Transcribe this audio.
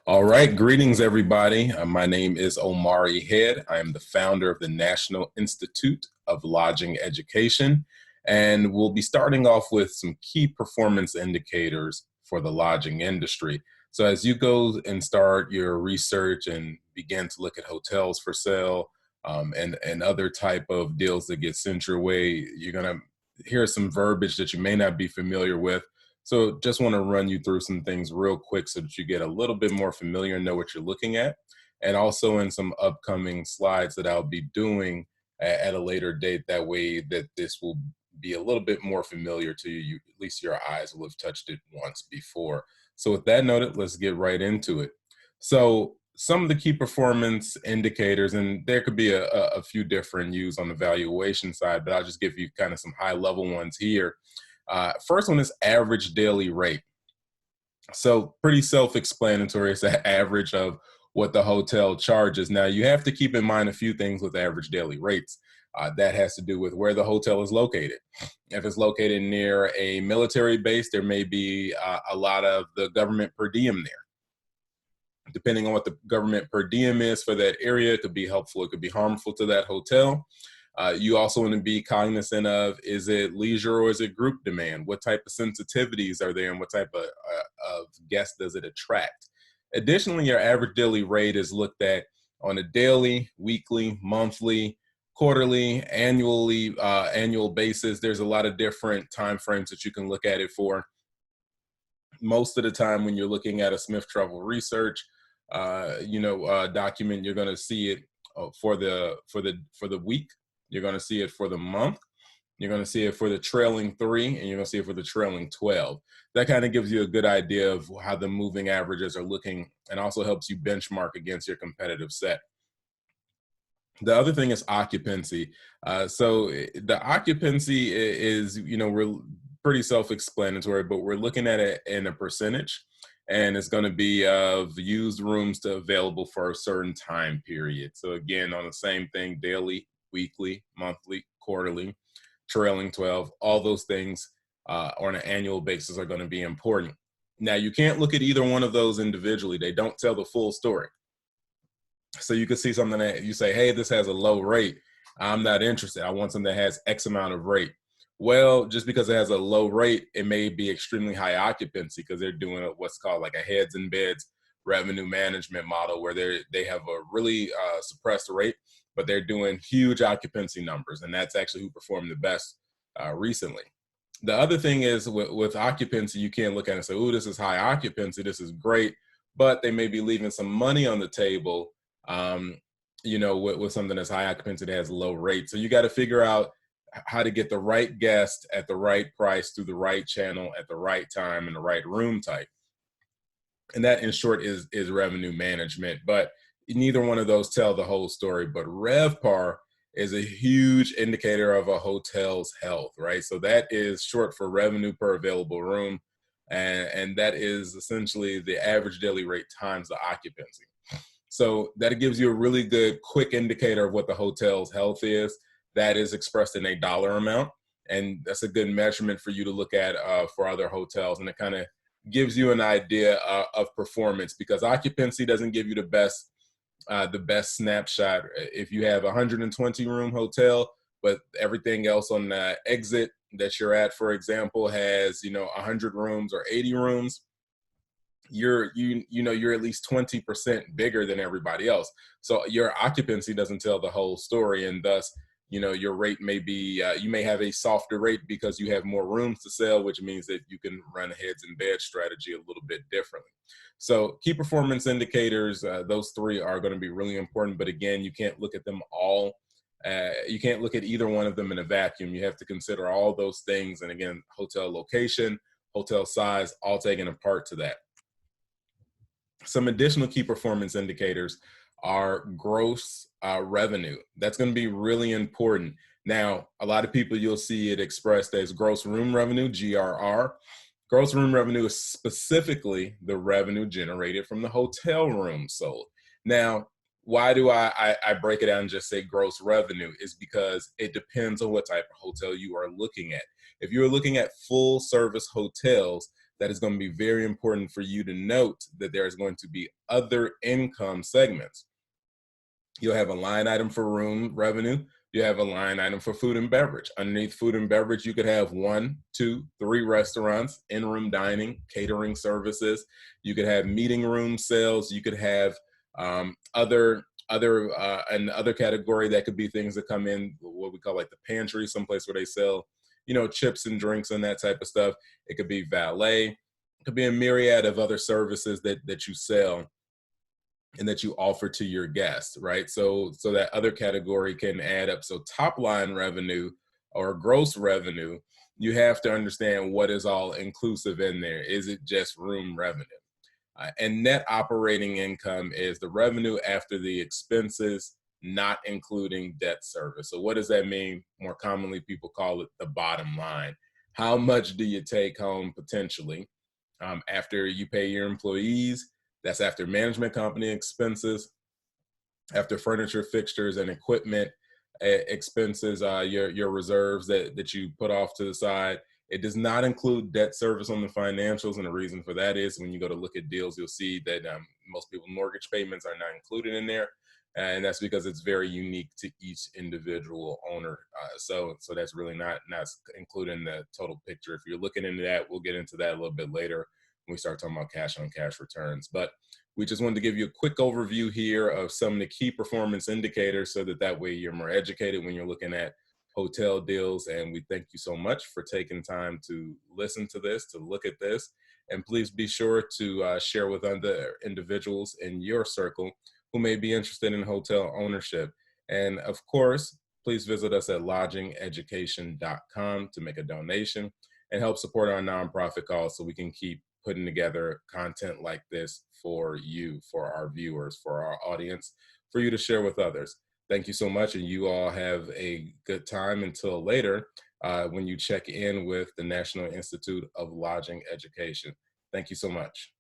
All right, greetings everybody. My name is Omari Head. I am the founder of the National Institute of Lodging Education, and we'll be starting off with some key performance indicators for the lodging industry. So as you go and start your research and begin to look at hotels for sale and other type of deals that get sent your way, you're gonna hear some verbiage that you may not be familiar with. So just want to run you through some things real quick so that you get a little bit more familiar and know what you're looking at. And also in some upcoming slides that I'll be doing at a later date, that way that this will be a little bit more familiar to you. At least your eyes will have touched it once before. So with that noted, let's get right into it. So some of the key performance indicators, and there could be a few different used on the valuation side, but I'll just give you kind of some high level ones here. First one is average daily rate. So pretty self-explanatory. It's the average of what the hotel charges. Now you have to keep in mind a few things with average daily rates. That has to do with where the hotel is located. If it's located near a military base, there may be a lot of the government per diem there. Depending on what the government per diem is for that area, it could be helpful, it could be harmful to that hotel. You also want to be cognizant of, is it leisure or is it group demand? What type of sensitivities are there and what type of guest does it attract? Additionally, your average daily rate is looked at on a daily, weekly, monthly, quarterly, annual basis. There's a lot of different time frames that you can look at it for. Most of the time when you're looking at a Smith Travel Research document, you're going to see it for the week. You're going to see it for the month. You're going to see it for the trailing 3, and you're going to see it for the trailing 12. That kind of gives you a good idea of how the moving averages are looking, and also helps you benchmark against your competitive set. The other thing is occupancy. So the occupancy is, we're pretty self-explanatory, but we're looking at it in a percentage, and it's going to be of used rooms to available for a certain time period. So again, on the same thing, daily, weekly, monthly, quarterly, trailing 12, all those things on an annual basis are going to be important. Now, you can't look at either one of those individually. They don't tell the full story. So you could see something that you say, hey, this has a low rate. I'm not interested. I want something that has X amount of rate. Well, just because it has a low rate, it may be extremely high occupancy because they're doing what's called like a heads and beds revenue management model where they have a really suppressed rate, but they're doing huge occupancy numbers. And that's actually who performed the best recently. The other thing is with occupancy, you can't look at it and say, oh, this is high occupancy, this is great, but they may be leaving some money on the table, with something that's high occupancy that has low rate. So you got to figure out how to get the right guest at the right price through the right channel at the right time and the right room type. And that, in short, is revenue management. But neither one of those tell the whole story. But RevPar is a huge indicator of a hotel's health, right? So that is short for revenue per available room. And that is essentially the average daily rate times the occupancy. So that gives you a really good quick indicator of what the hotel's health is. That is expressed in a dollar amount. And that's a good measurement for you to look at for other hotels. And it kind of gives you an idea of performance, because occupancy doesn't give you the best snapshot. If you have a 120 room hotel, but everything else on the exit that you're at, for example, has 100 rooms or 80 rooms, you're at least 20% bigger than everybody else. So your occupancy doesn't tell the whole story, and thus your rate may be, you may have a softer rate because you have more rooms to sell, which means that you can run a heads and beds strategy a little bit differently. So key performance indicators, those 3 are going to be really important. But again, you can't look at them all. You can't look at either one of them in a vacuum. You have to consider all those things. And again, hotel location, hotel size, all taken a part to that. Some additional key performance indicators are gross revenue. That's going to be really important. Now, a lot of people, you'll see it expressed as gross room revenue, GRR. Gross room revenue is specifically the revenue generated from the hotel room sold. Now, why do I break it down and just say gross revenue? Is because it depends on what type of hotel you are looking at. If you're looking at full service hotels, that is going to be very important for you to note that there is going to be other income segments. You'll have a line item for room revenue. You have a line item for food and beverage. Underneath food and beverage, you could have 1, 2, 3 restaurants, in-room dining, catering services. You could have meeting room sales. You could have another category that could be things that come in what we call like the pantry, someplace where they sell, chips and drinks and that type of stuff. It could be valet. It could be a myriad of other services that you sell and that you offer to your guests, right? So that other category can add up. So top line revenue or gross revenue, you have to understand what is all inclusive in there. Is it just room revenue? And net operating income is the revenue after the expenses, not including debt service. So what does that mean? More commonly, people call it the bottom line. How much do you take home potentially after you pay your employees? That's after management company expenses, after furniture, fixtures, and equipment expenses, your reserves that you put off to the side. It does not include debt service on the financials, and the reason for that is when you go to look at deals, you'll see that most people's mortgage payments are not included in there, and that's because it's very unique to each individual owner. So that's really not included in the total picture. If you're looking into that, we'll get into that a little bit later when we start talking about cash on cash returns. But we just wanted to give you a quick overview here of some of the key performance indicators so that way you're more educated when you're looking at hotel deals. And we thank you so much for taking time to listen to this, to look at this. And please be sure to share with other individuals in your circle who may be interested in hotel ownership. And of course, please visit us at lodgingeducation.com to make a donation and help support our nonprofit cause so we can keep putting together content like this for you, for our viewers, for our audience, for you to share with others. Thank you so much, and you all have a good time until later when you check in with the National Institute of Lodging Education. Thank you so much.